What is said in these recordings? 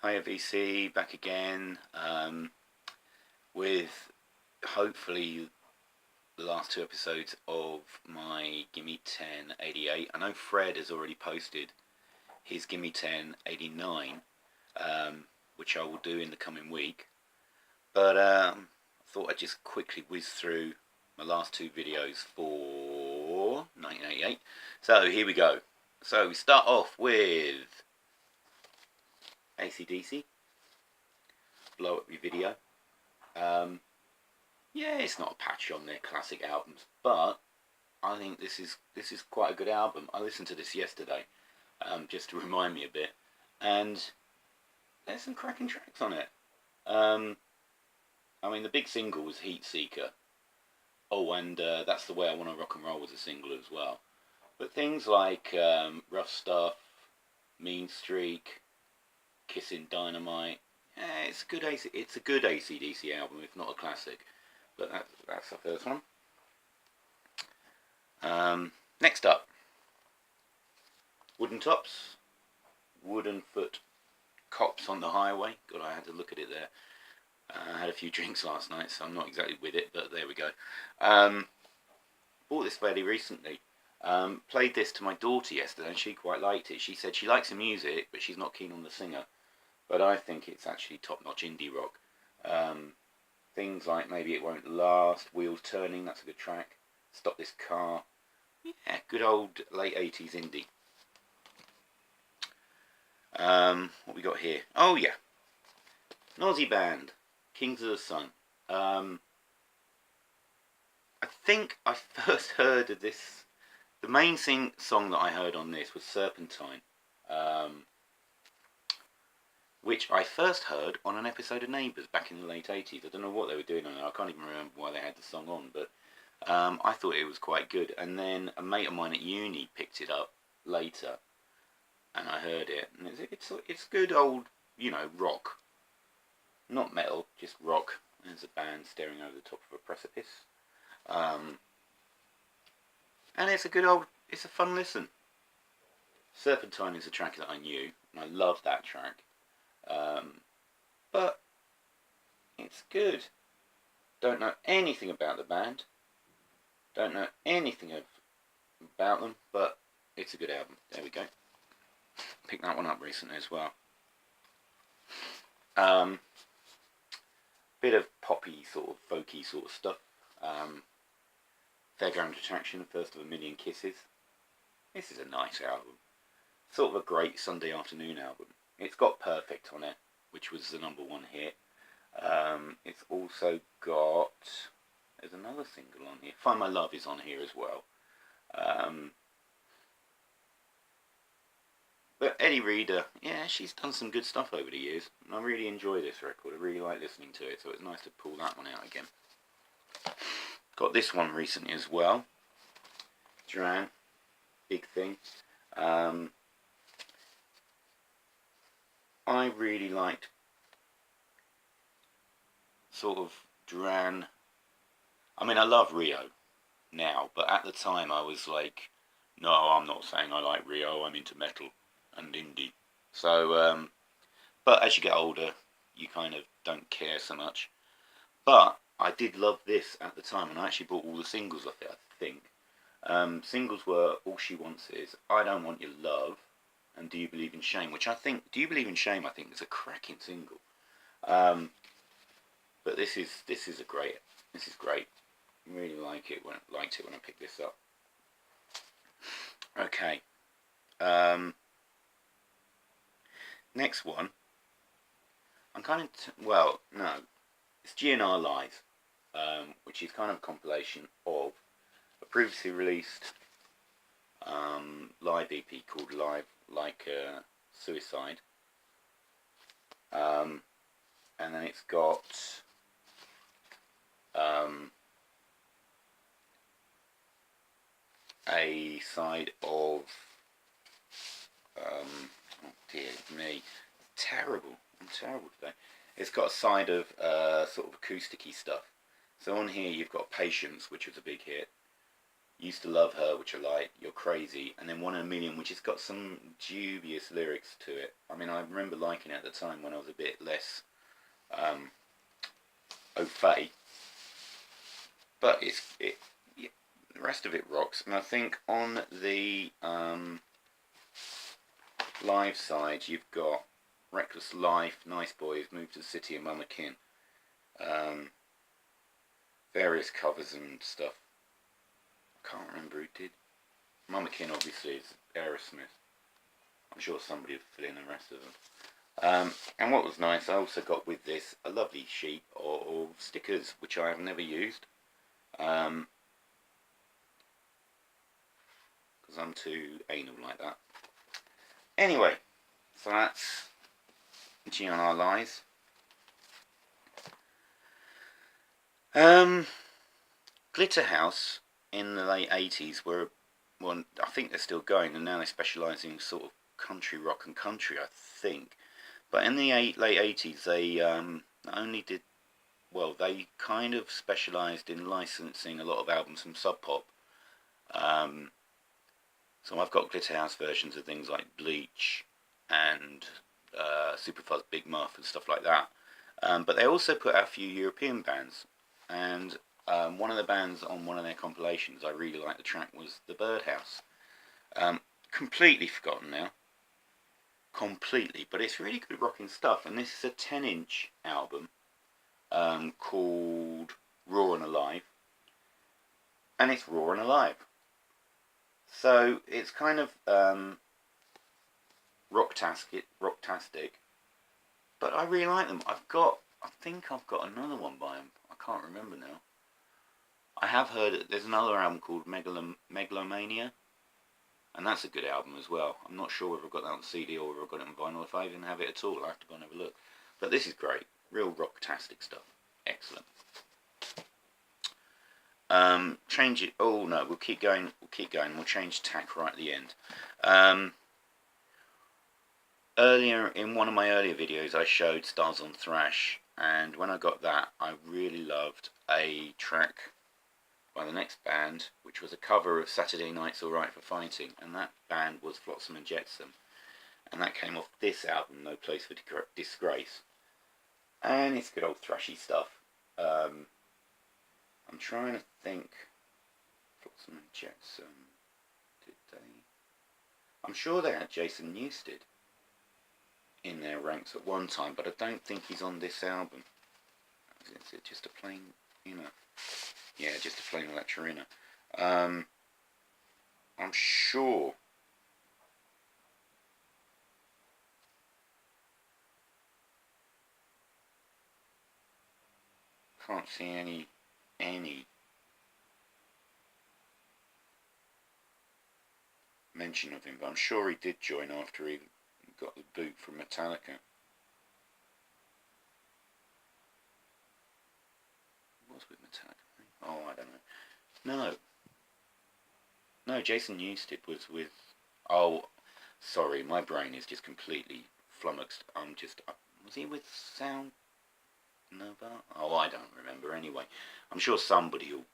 Hiya VC, back again with hopefully the last two episodes of my Gimme 1088. I know Fred has already posted his Gimme 1089, which I will do in the coming week. But I thought I'd just quickly whiz through my last two videos for 1988. So here we go. So we start off with AC/DC, Blow Up Your Video. Yeah, it's not a patch on their classic albums, but I think this is quite a good album. I listened to this yesterday, just to remind me a bit, and there's some cracking tracks on it. I mean, the big single was Heat Seeker. Oh, and That's the Way I Want to Rock and Roll was a single as well. But things like Rough Stuff, Mean Streak, Kissing Dynamite. It's a good AC/DC album, if not a classic. But that's the first one. Next up, Wooden Tops, Wooden Foot, Cops on the Highway. God, I had to look at it there. I had a few drinks last night, so I'm not exactly with it, but there we go. Bought this fairly recently. Played this to my daughter yesterday, and she quite liked it. She said she likes the music, but she's not keen on the singer. But I think it's actually top-notch indie rock. Things like Maybe It Won't Last, Wheels Turning, that's a good track. Stop This Car. Yeah, good old late 80s indie. What we got here? Oh yeah, Nazi Band, Kings of the Sun. I think I first heard of this. The main song that I heard on this was Serpentine, which I first heard on an episode of Neighbours back in the late 80s. I don't know what they were doing on it. I can't even remember why they had the song on, but I thought it was quite good. And then a mate of mine at uni picked it up later, and I heard it, and it's good old, rock. Not metal, just rock. There's a band staring over the top of a precipice. And it's a fun listen. Serpentine is a track that I knew, and I love that track. But it's good. Don't know anything about the band. Don't know anything about them, but it's a good album. There we go. Picked that one up recently as well. Bit of poppy, sort of folky sort of stuff. Fairground Attraction, First of a Million Kisses. This is a nice album. Sort of a great Sunday afternoon album. It's got Perfect on it, which was the #1 hit. It's also got... There's another single on here. Find My Love is on here as well. But Eddie Reader, yeah, she's done some good stuff over the years. And I really enjoy this record. I really like listening to it, so it's nice to pull that one out again. Got this one recently as well. Duran, Big Thing. I really liked sort of Duran. I mean, I love Rio now, but at the time I was like, no, I'm not saying I like Rio, I'm into metal and indie. So, but as you get older, you kind of don't care so much. But I did love this at the time, and I actually bought all the singles of it, I think. Singles were All She Wants Is, I Don't Want Your Love, and Do You Believe in Shame, which I think, Do You Believe in Shame, I think is a cracking single. But this is great. I really liked it when I picked this up. Okay. Next one. I'm kind of it's GNR Live, which is kind of a compilation of a previously released live EP called Live Like Suicide, and then it's got a side of oh dear me, I'm terrible today. It's got a side of sort of acousticy stuff. So on here you've got Patience, which was a big hit. Used to Love Her, which I like, You're Crazy, and then One in a Million, which has got some dubious lyrics to it. I mean, I remember liking it at the time when I was a bit less au fait, but yeah, the rest of it rocks. And I think on the live side, you've got Reckless Life, Nice Boys, Move to the City, and Mama Kin. Various covers and stuff. I can't remember who did. Mama Kin obviously is Aerosmith. I'm sure somebody would fill in the rest of them. And what was nice, I also got with this a lovely sheet of stickers, which I have never used. Because I'm too anal like that. Anyway, so that's GNR Lies. Glitter House in the late 80s were, well, I think they're still going, and now they specialise in sort of country rock and country, I think. But in the late 80s, they not only did, well, they kind of specialised in licensing a lot of albums from Sub Pop. So I've got Glitter House versions of things like Bleach and Superfuzz Big Muff and stuff like that. But they also put out a few European bands, and one of the bands on one of their compilations I really liked the track was The Birdhouse. Completely forgotten now. Completely, but it's really good rocking stuff, and this is a 10-inch album called Raw and Alive, and it's Raw and Alive. So it's kind of rocktastic, but I really like them. I think I've got another one by them. I can't remember now. I have heard that there's another album called Megalomania, and that's a good album as well. I'm not sure whether I've got that on CD or whether I've got it on vinyl. If I even have it at all, I'll have to go and have a look. But this is great. Real rocktastic stuff. Excellent. Change it. Oh no, we'll keep going. We'll change tack right at the end. Earlier in one of my earlier videos, I showed Stars on Thrash, and when I got that, I really loved a track by the next band, which was a cover of Saturday Night's Alright for Fighting, and that band was Flotsam Jetsam, and that came off this album, No Place for Disgrace, and it's good old thrashy stuff. I'm trying to think. Flotsam and Jetsam, did they? I'm sure they had Jason Newsted in their ranks at one time, but I don't think he's on this album. Is it just a plain, yeah, just a plain Electrina. I'm sure. Can't see any mention of him, but I'm sure he did join after he got the boot from Metallica. He was with Metallica. Oh, I don't know. No, Jason Newsted was with... Oh, sorry, my brain is just completely flummoxed. Was he with Sound Nova? Oh, I don't remember anyway. I'm sure somebody will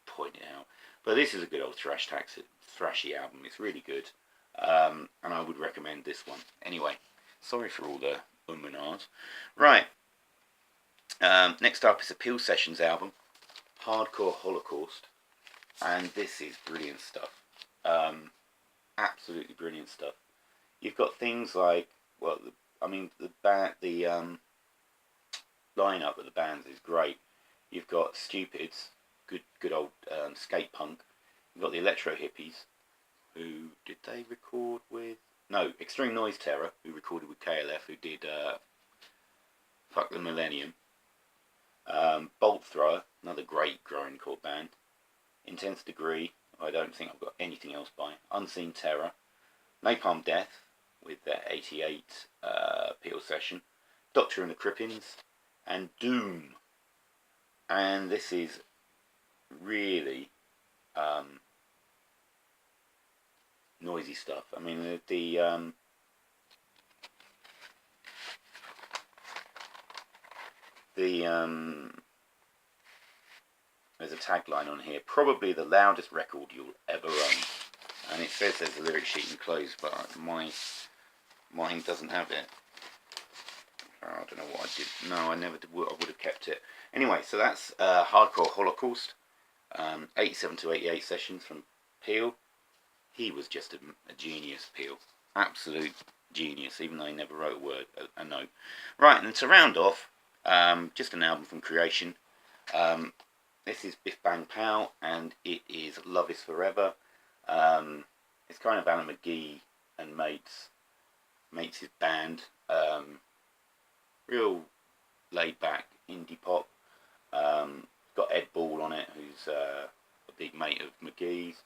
point it out. But this is a good old thrashy album. It's really good. And I would recommend this one. Anyway, sorry for all the and ahs. Right. Next up is a Peel Sessions album, Hardcore Holocaust. And this is brilliant stuff. Absolutely brilliant stuff. You've got things like, well, the lineup of the bands is great. You've got Stupids, good old skate punk. You've got the Electro Hippies, who did they record with? No, Extreme Noise Terror, who recorded with KLF, who did Fuck the Millennium. Bolt Thrower, another great grindcore band. Intense Degree, I don't think I've got anything else by. Unseen Terror. Napalm Death, with their 88 Peel session. Doctor and the Crippins, and Doom. And this is really noisy stuff. I mean, there's a tagline on here. Probably the loudest record you'll ever own. And it says there's a lyric sheet enclosed, but mine doesn't have it. Oh, I don't know what I did. No, I never did. I would have kept it. Anyway, so that's Hardcore Holocaust. 87 to 88 sessions from Peel. He was just a genius, Peel. Absolute genius, even though he never wrote a word, a note. Right, and to round off, just an album from Creation. This is Biff Bank Pal, and it is Love Is Forever. It's kind of Alan McGee and mates his band. Real laid back indie pop. Got Ed Ball on it, who's a big mate of McGee's,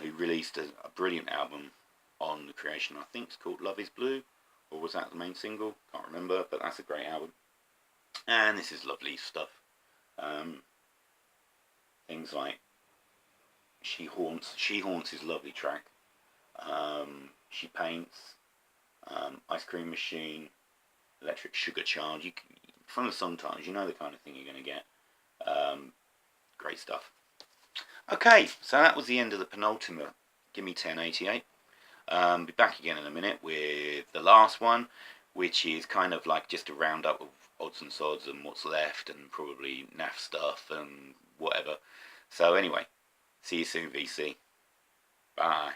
who released a brilliant album on the Creation. I think it's called Love Is Blue, or was that the main single? Can't remember, but that's a great album. And this is lovely stuff. Things like She Haunts is a lovely track. She Paints, Ice Cream Machine, Electric Sugar Charge. From the sometimes, you know the kind of thing you're going to get. Great stuff. Okay, so that was the end of the penultimate Gimme 1088. Be back again in a minute with the last one, which is kind of like just a roundup of odds and sods and what's left, and probably naff stuff and whatever. So anyway, see you soon, VC. Bye.